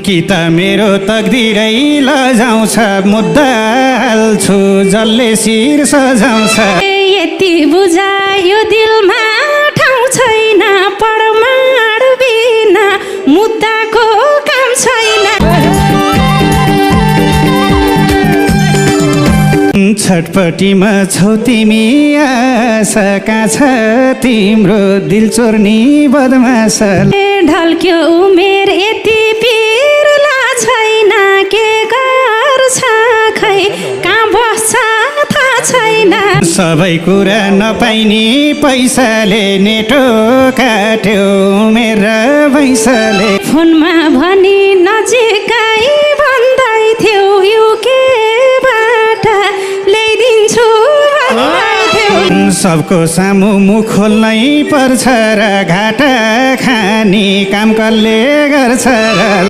कि त मेरो तकदिरै लजाउँछ मुद्दा हाल्छु जसले शिर सजाउँछ यति बुझायो दिलमा ठाउँ छैन परमाण बिना मुद्दाको काम छैन छटपटीमा छौ तिमी आशा कहाँ छ तिम्रो दिल चोर्नी बदमास ढल्क्यो उमेर यति पिरला छैन के गर्छ खै कहाँ बस्छ थाहा छैन सबै कुरा नपाइने पैसाले नेटो काट्यो मेरा भैँसाले फोनमा भनी नजिकै भन्दै थियौ युकेबाट ल्याइदिन्छु भन्दै थियौ सबको सामु मुख खोल्नै पर्छ र घाटा खाने काम कसले गर्छ र